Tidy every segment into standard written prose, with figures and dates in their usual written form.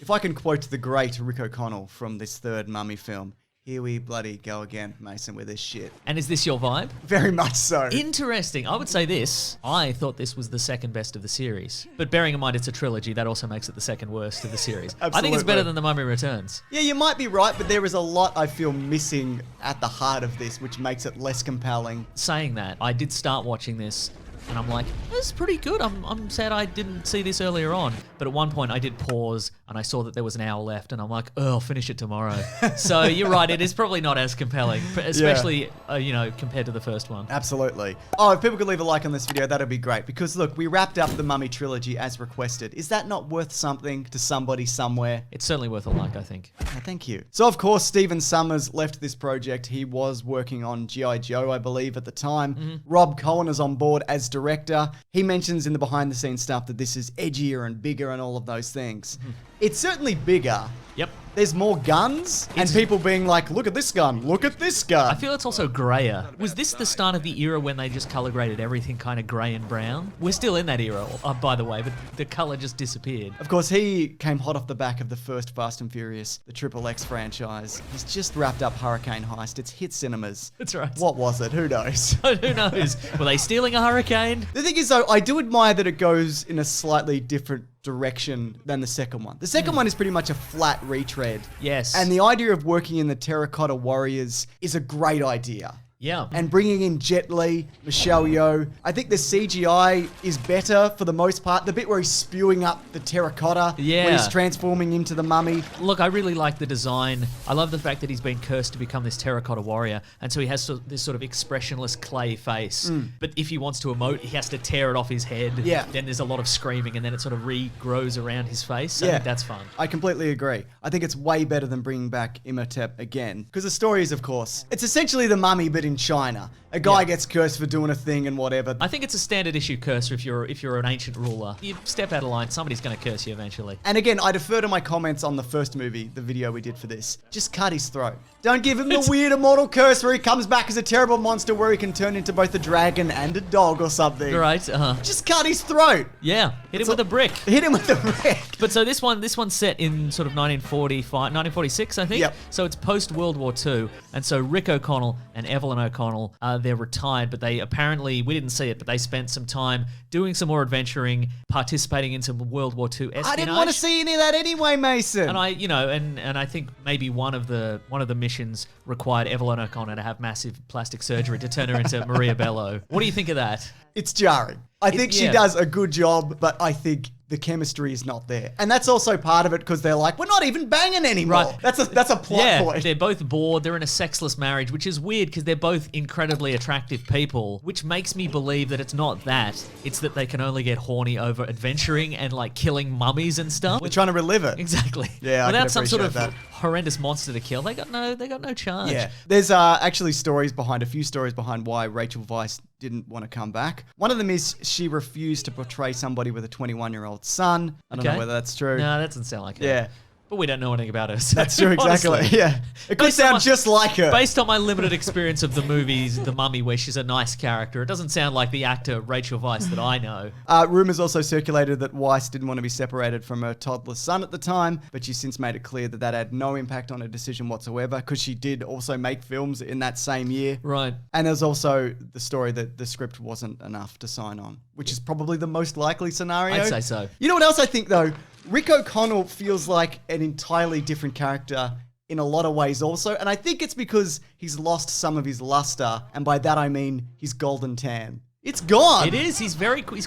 If I can quote the great Rick O'Connell from this third Mummy film, here we bloody go again, Mason, with this shit. And is this your vibe? Very much so. Interesting. I would say this. I thought this was the second best of the series. But bearing in mind it's a trilogy, that also makes it the second worst of the series. Absolutely. I think it's better than The Mummy Returns. Yeah, you might be right, but there is a lot I feel missing at the heart of this, which makes it less compelling. Saying that, I did start watching this and I'm like, this is pretty good. I'm sad I didn't see this earlier on. But at one point I did pause and I saw that there was an hour left and I'm like, oh, I'll finish it tomorrow. So you're right, it is probably not as compelling, especially, compared to the first one. Absolutely. Oh, if people could leave a like on this video, that'd be great. Because look, we wrapped up the Mummy trilogy as requested. Is that not worth something to somebody somewhere? It's certainly worth a like, I think. Oh, thank you. So of course, Stephen Summers left this project. He was working on G.I. Joe, I believe, at the time. Mm-hmm. Rob Cohen is on board as director. He mentions in the behind the scenes stuff that this is edgier and bigger and all of those things. Mm-hmm. It's certainly bigger. Yep. There's more guns and people being like, look at this gun, look at this gun. I feel it's also grayer. Was this the start of the era when they just color graded everything kind of grey and brown? We're still in that era, by the way, but the color just disappeared. Of course, he came hot off the back of the first Fast and Furious, the Triple X franchise. He's just wrapped up Hurricane Heist. It's hit cinemas. That's right. What was it? Who knows? Who knows? Were they stealing a hurricane? The thing is, though, I do admire that it goes in a slightly different direction than the second one. The second one is pretty much a flat retread. Yes. And the idea of working in the Terracotta Warriors is a great idea. Yeah. And bringing in Jet Li, Michelle Yeoh. I think the CGI is better for the most part. The bit where he's spewing up the terracotta when he's transforming into the mummy. Look, I really like the design. I love the fact that he's been cursed to become this terracotta warrior. And so he has this sort of expressionless clay face. But if he wants to emote, he has to tear it off his head. Yeah. Then there's a lot of screaming and then it sort of regrows around his face. So I think that's fun. I completely agree. I think it's way better than bringing back Imhotep again. Because the story is, of course, it's essentially the mummy, but in China. A guy gets cursed for doing a thing and whatever. I think it's a standard issue curse if you're an ancient ruler. You step out of line, somebody's going to curse you eventually. And again, I defer to my comments on the first movie, the video we did for this. Just cut his throat. Don't give him the weird immortal curse where he comes back as a terrible monster where he can turn into both a dragon and a dog or something. Right, Just cut his throat. Yeah, hit him with a brick. Hit him with a brick. But so this one's set in sort of 1946, I think. Yep. So it's post World War II, and so Rick O'Connell and Evelyn O'Connell, they're retired, but they apparently, we didn't see it, but they spent some time doing some more adventuring, participating in some World War II espionage. I didn't want to see any of that anyway, Mason. And I think maybe one of the missions required Evelyn O'Connell to have massive plastic surgery to turn her into Maria Bello. What do you think of that? It's jarring. I think she does a good job, but I think the chemistry is not there. And that's also part of it because they're like, we're not even banging anymore. Right. That's a plot point. They're both bored. They're in a sexless marriage, which is weird because they're both incredibly attractive people, which makes me believe that it's not that. It's that they can only get horny over adventuring and like killing mummies and stuff. They're trying to relive it. Exactly. Yeah, without I can some sort of that. horrendous monster to kill, they got no charge. Yeah. There's actually a few stories behind why Rachel Weisz didn't want to come back. One of them is she refused to portray somebody with a 21-year-old son. I don't know whether that's true. No, that doesn't sound like her. Yeah. But we don't know anything about her. So that's true, exactly. Honestly, yeah. It could sound just like her. Based on my limited experience of the movies The Mummy, where she's a nice character, it doesn't sound like the actor Rachel Weisz that I know. Rumours also circulated that Weisz didn't want to be separated from her toddler son at the time, but she's since made it clear that had no impact on her decision whatsoever, because she did also make films in that same year. Right. And there's also the story that the script wasn't enough to sign on, which is probably the most likely scenario. I'd say so. You know what else I think, though? Rick O'Connell feels like an entirely different character in a lot of ways also, and I think it's because he's lost some of his luster, and by that I mean his golden tan. It's gone. It is. He's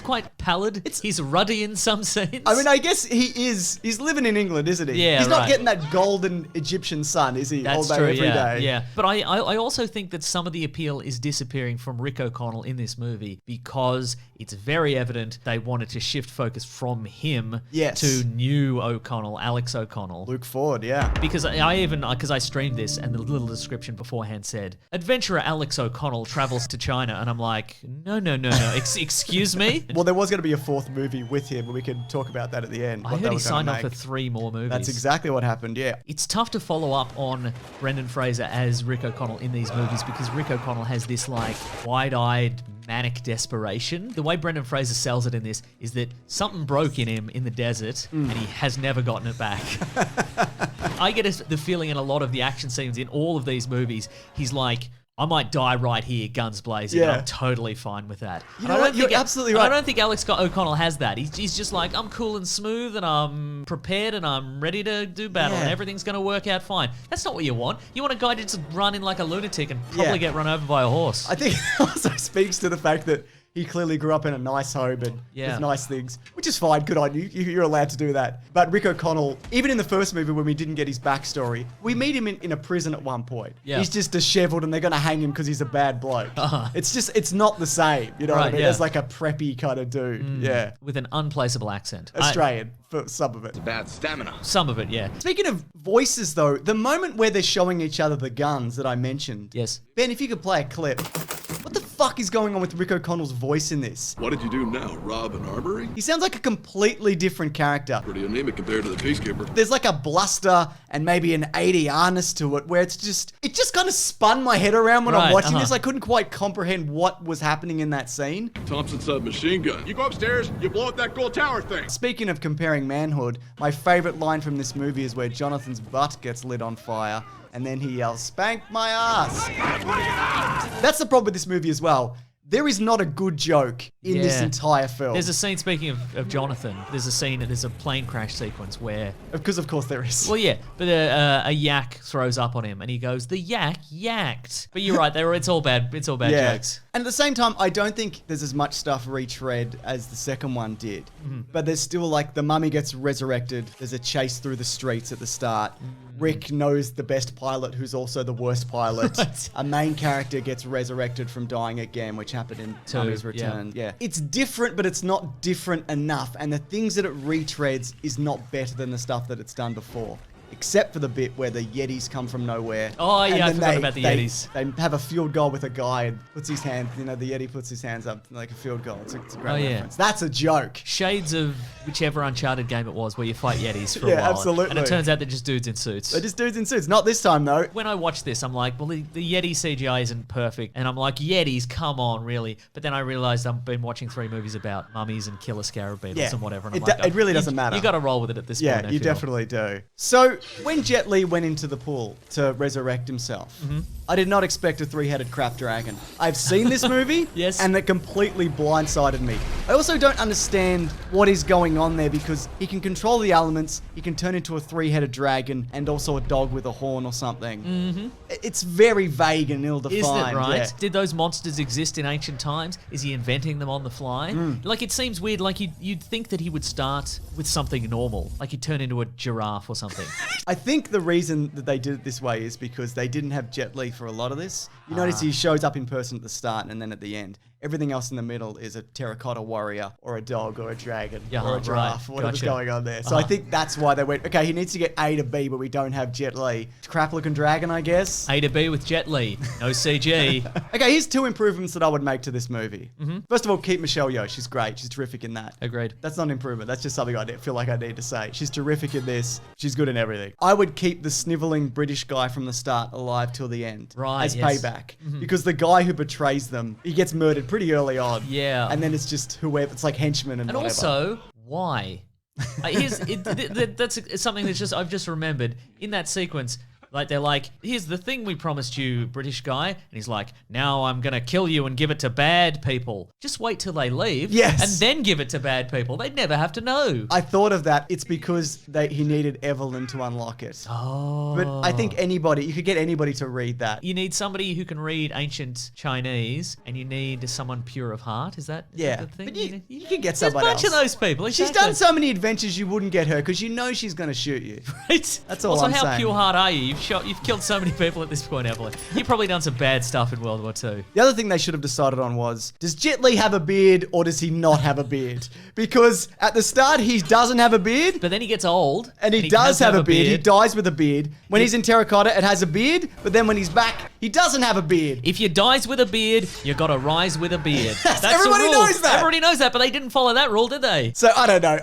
quite pallid. He's ruddy in some sense. I mean, I guess he's living in England, isn't he? Yeah, he's not getting that golden Egyptian sun, is he? That's all day, true, every day. Yeah. But I also think that some of the appeal is disappearing from Rick O'Connell in this movie because it's very evident they wanted to shift focus from him to new O'Connell, Alex O'Connell. Luke Ford, yeah. Because I streamed this and the little description beforehand said, adventurer Alex O'Connell travels to China. And I'm like, no. Excuse me? Well, there was was going to be a fourth movie with him, but we can talk about that at the end. I heard he signed on for 3 more movies. That's exactly what happened, yeah. It's tough to follow up on Brendan Fraser as Rick O'Connell in these movies because Rick O'Connell has this like wide-eyed manic desperation. The way Brendan Fraser sells it in this is that something broke in him in the desert and he has never gotten it back. I get the feeling in a lot of the action scenes in all of these movies, he's like, I might die right here, guns blazing. Yeah. I'm totally fine with that. You know what? You're absolutely right. I don't think Alex O'Connell has that. He's just like, I'm cool and smooth and I'm prepared and I'm ready to do battle and everything's going to work out fine. That's not what you want. You want a guy to just run in like a lunatic and probably get run over by a horse. I think it also speaks to the fact that he clearly grew up in a nice home and Yeah. with nice things, which is fine. Good on you. You're allowed to do that. But Rick O'Connell, even in the first movie when we didn't get his backstory, we meet him in a prison at one point. Yeah. He's just disheveled and they're going to hang him because he's a bad bloke. It's not the same. You know what I mean? yeah. There's like a preppy kind of dude. Yeah. With an unplaceable accent. Australian for some of it. Bad stamina. Some of it, yeah. Speaking of voices though, the moment where they're showing each other the guns that I mentioned. Yes. Ben, if you could play a clip. What the fuck is going on with Rick O'Connell's voice in this? What did you do now? Rob an armory? He sounds like a completely different character. Pretty anemic compared to the peacekeeper. There's like a bluster and maybe an 80-arness to it where it just kind of spun my head around when I'm watching this. I couldn't quite comprehend what was happening in that scene. Thompson submachine gun. You go upstairs, you blow up that gold tower thing. Speaking of comparing manhood, my favorite line from this movie is where Jonathan's butt gets lit on fire and then he yells, "Spank my ass." That's the problem with this movie as well. There is not a good joke in this entire film. There's a scene, speaking of Jonathan, there's a plane crash sequence where... Because of course there is. Well, yeah, but a yak throws up on him and he goes, the yak yacked. But you're right, it's all bad jokes. And at the same time, I don't think there's as much stuff retread as the second one did. But there's still like the mummy gets resurrected. There's a chase through the streets at the start. Rick knows the best pilot who's also the worst pilot. A main character gets resurrected from dying again, which happened in Mummy's Return. Yeah. It's different, but it's not different enough. And the things that it retreads is not better than the stuff that it's done before. Except for the bit where the Yetis come from nowhere. Oh, yeah, I forgot about the Yetis. They have a field goal with a guy and puts his hand, the Yeti puts his hands up like a field goal. It's a great reference. That's a joke. Shades of whichever Uncharted game it was where you fight Yetis for a while. Yeah, absolutely. And it turns out they're just dudes in suits. They're just dudes in suits. Not this time, though. When I watch this, I'm like, well, the Yeti CGI isn't perfect. And I'm like, Yetis, come on, really? But then I realized I've been watching 3 movies about mummies and killer scarab beetles and whatever. And I'm like, it really doesn't matter. You got to roll with it at this point. Yeah, you definitely do. So, when Jet Li went into the pool to resurrect himself, I did not expect a 3-headed crap dragon. I've seen this movie, and it completely blindsided me. I also don't understand what is going on there because he can control the elements, he can turn into a 3-headed dragon, and also a dog with a horn or something. It's very vague and ill-defined. Isn't it, right? Yeah. Did those monsters exist in ancient times? Is he inventing them on the fly? Like, it seems weird. Like, you'd think that he would start with something normal. Like, he'd turn into a giraffe or something. I think the reason that they did it this way is because they didn't have Jet Li for a lot of this. You notice he shows up in person at the start and then at the end. Everything else in the middle is a terracotta warrior or a dog or a dragon or a giraffe or whatever's going on there. So I think that's why they went, okay, he needs to get A to B, but we don't have Jet Li. Crap looking dragon, I guess. A to B with Jet Li. No CG. Okay, here's 2 improvements that I would make to this movie. First of all, keep Michelle Yeoh. She's great. She's terrific in that. Agreed. That's not an improvement. That's just something I feel like I need to say. She's terrific in this. She's good in everything. I would keep the sniveling British guy from the start alive till the end. Right, as payback. Because the guy who betrays them, he gets murdered pretty early on. Yeah. And then it's just whoever, it's like henchmen and whatever. Also, why? That's something that's I've just remembered. In that sequence, like, they're like, here's the thing we promised you, British guy. And he's like, now I'm going to kill you and give it to bad people. Just wait till they leave. Yes. And then give it to bad people. They'd never have to know. I thought of that. It's because he needed Evelyn to unlock it. Oh. But I think you could get anybody to read that. You need somebody who can read ancient Chinese, and you need someone pure of heart. Is that the thing? But you could get somebody else. There's a bunch of those people. She's done so many adventures you wouldn't get her because you know she's going to shoot you. Right? That's all also, I'm saying. how pure heart are you? You've killed so many people at this point, Evelyn. You've probably done some bad stuff in World War II. The other thing they should have decided on was, does Jet Li have a beard or does he not have a beard? Because at the start, he doesn't have a beard. But then he gets old. And he does have a beard. He dies with a beard. When he's in Terracotta, it has a beard. But then when he's back, he doesn't have a beard. If you dies with a beard, you got to rise with a beard. That's Everybody the rule. knows that. Everybody knows that, but they didn't follow that rule, did they? So I don't know.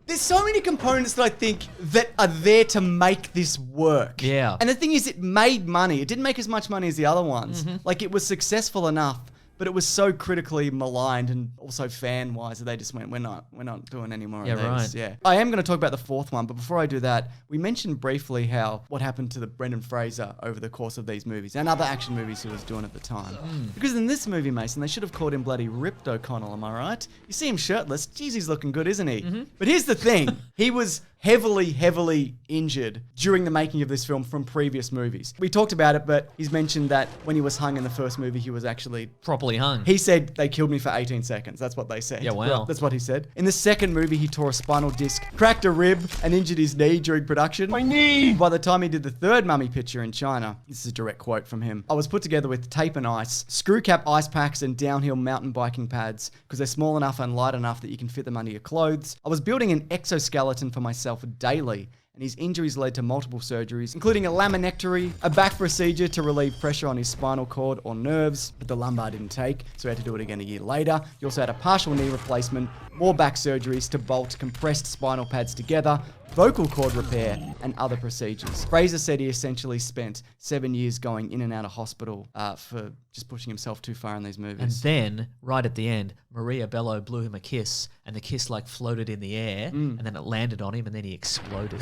There's so many components that I think that are there to make this work. Yeah. And the thing is, it made money. It didn't make as much money as the other ones. Like, it was successful enough, but it was so critically maligned and also fan-wise that they just went, we're not doing any more of these. Right. Yeah. I am going to talk about the fourth one, but before I do that, we mentioned briefly what happened to the Brendan Fraser over the course of these movies and other action movies he was doing at the time. Because in this movie, Mason, they should have called him bloody Ripped O'Connell, am I right? You see him shirtless. Jeez, he's looking good, isn't he? But here's the thing. He was heavily injured during the making of this film from previous movies. We talked about it, but he's mentioned that when he was hung in the first movie, he was actually Properly hung. He said they killed me for 18 seconds. That's what they said. Yeah, wow. Well, that's what he said. In the second movie, he tore a spinal disc, cracked a rib, and injured his knee during production. My knee! By the time he did the third mummy picture in China, this is a direct quote from him, I was put together with tape and ice, screw cap ice packs, and downhill mountain biking pads, because they're small enough and light enough that you can fit them under your clothes. I was building an exoskeleton for myself daily, and his injuries led to multiple surgeries, including a laminectomy, a back procedure to relieve pressure on his spinal cord or nerves, but the lumbar didn't take, so he had to do it again a year later. He also had a partial knee replacement, more back surgeries to bolt compressed spinal pads together, vocal cord repair, and other procedures. Fraser said he essentially spent 7 years going in and out of hospital for just pushing himself too far in these movies. And then, right at the end, Maria Bello blew him a kiss, and the kiss like floated in the air, and then it landed on him, and then he exploded.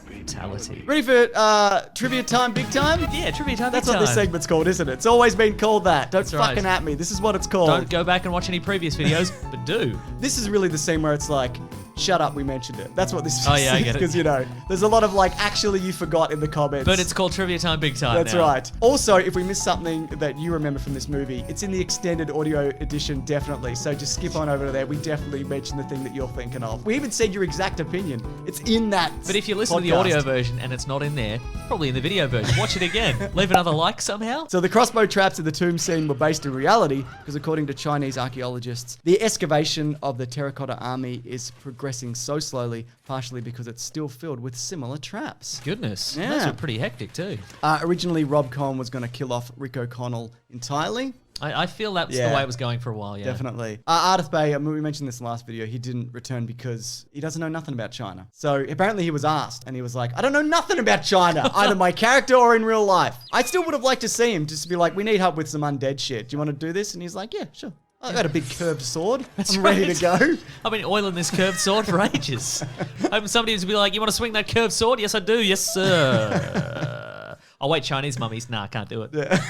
Brutality. Ready for trivia time, big time? Yeah, trivia time. That's big what this time. segment's called, isn't it? It's always been called that. Don't That's right. fucking at me. This is what it's called. Don't go back and watch any previous videos, but do. This is really the scene where it's like, shut up, we mentioned it. That's what this Oh, yeah, I is. get it. Because, you know, there's a lot of like, actually you forgot in the comments. But it's called Trivia Time Big Time. That's now. right. Also, if we missed something that you remember from this movie, it's in the extended audio edition, definitely. So just skip on over to there. We definitely mentioned the thing that you're thinking of. We even said your exact opinion. It's in that. But if you listen to the audio version and it's not in there, probably in the video version. Watch it again. Leave another like somehow. So the crossbow traps in the tomb scene were based in reality because according to Chinese archaeologists, the excavation of the Terracotta Army is progressing so slowly, partially because it's still filled with similar traps. Goodness. Yeah. Those were pretty hectic too. Originally, Rob Cohen was going to kill off Rick O'Connell entirely. I feel that's Yeah. the way it was going for a while, yeah. Definitely. Ardith Bay, we mentioned this in the last video, he didn't return because he doesn't know nothing about China. So apparently he was asked and he was like, I don't know nothing about China, either my character or in real life. I still would have liked to see him just to be like, we need help with some undead shit. Do you want to do this? And he's like, yeah, sure. I got a big curved sword. I'm ready to go. I've been oiling this curved sword for ages. Hoping somebody would be like, you want to swing that curved sword? Yes, I do. Yes, sir. Oh, wait, Chinese mummies. Nah, can't do it. Yeah.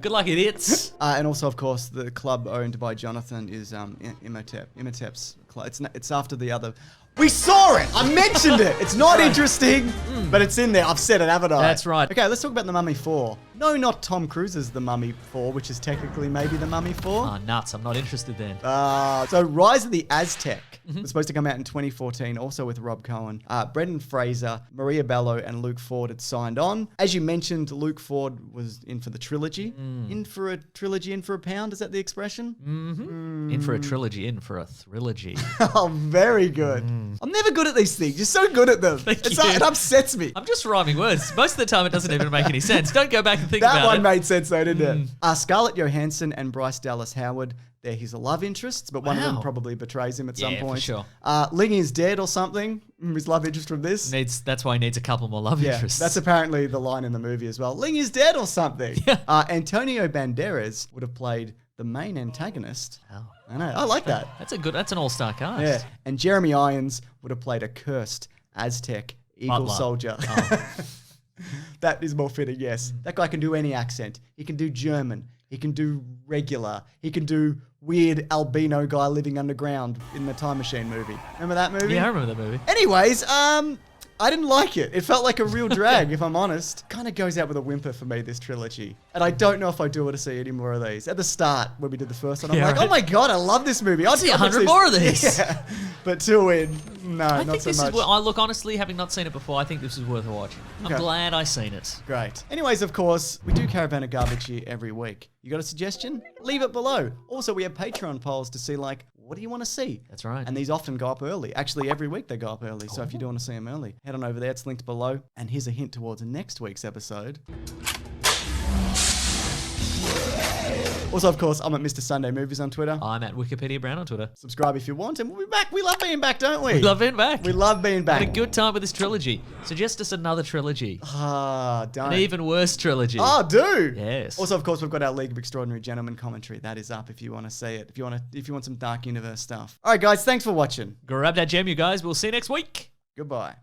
Good luck, idiots. And also, of course, the club owned by Jonathan is Imhotep's club. It's after the other. We saw it! I mentioned it! It's not interesting, but it's in there. I've said it, haven't I? That's right. Okay, let's talk about The Mummy 4. No, not Tom Cruise's The Mummy 4, which is technically maybe The Mummy 4. Oh, nuts. I'm not interested then. So Rise of the Aztec was supposed to come out in 2014, also with Rob Cohen. Brendan Fraser, Maria Bello, and Luke Ford had signed on. As you mentioned, Luke Ford was in for the trilogy. In for a trilogy, in for a pound. Is that the expression? In for a trilogy, in for a thrilogy. Oh, very good. I'm never good at these things. You're so good at them. Thank you. It upsets me. I'm just rhyming words. Most of the time, it doesn't even make any sense. Don't go back and think about That one it. made sense though, didn't it? Scarlett Johansson and Bryce Dallas Howard, they're his love interests, but one of them Wow. probably betrays him at some Yeah, for point. sure. Ling is dead or something. His love interest from this. That's why he needs a couple more love Yeah, interests. that's apparently the line in the movie as well. Ling is dead or something. Yeah. Antonio Banderas would have played the main antagonist. Wow. I know. I like that. That's an all-star cast. Yeah. And Jeremy Irons would have played a cursed Aztec eagle Butler. soldier. Oh. That is more fitting, yes. That guy can do any accent. He can do German. He can do regular. He can do weird albino guy living underground in the Time Machine movie. Remember that movie? Yeah, I remember that movie. Anyways, I didn't like it. It felt like a real drag, if I'm honest. Kind of goes out with a whimper for me, this trilogy. And I don't know if I do want to see any more of these. At the start, when we did the first one, I'm Yeah, like, right. oh my God, I love this movie. I'll See 100 more of these. Yeah. But 2 in, no, I not think so this much. is. I look, honestly, having not seen it before, I think this is worth a watch. Okay. I'm glad I seen it. Great. Anyways, of course, we do Caravan of Garbage here every week. You got a suggestion? Leave it below. Also, we have Patreon polls to see, like, what do you want to see? That's right. And these often go up early. Actually, every week they go up early. So if you do want to see them early, head on over there. It's linked below. And here's a hint towards next week's episode. Also, of course, I'm at Mr. Sunday Movies on Twitter. I'm at Wikipedia Brown on Twitter. Subscribe if you want, and we'll be back. We love being back, don't we? We love being back. We love being back. Had a good time with this trilogy. Suggest us another trilogy. Don't. An even worse trilogy. Oh, do. Yes. Also, of course, we've got our League of Extraordinary Gentlemen commentary. That is up if you want to see it. If you want some Dark Universe stuff. All right, guys. Thanks for watching. Grab that gem, you guys. We'll see you next week. Goodbye.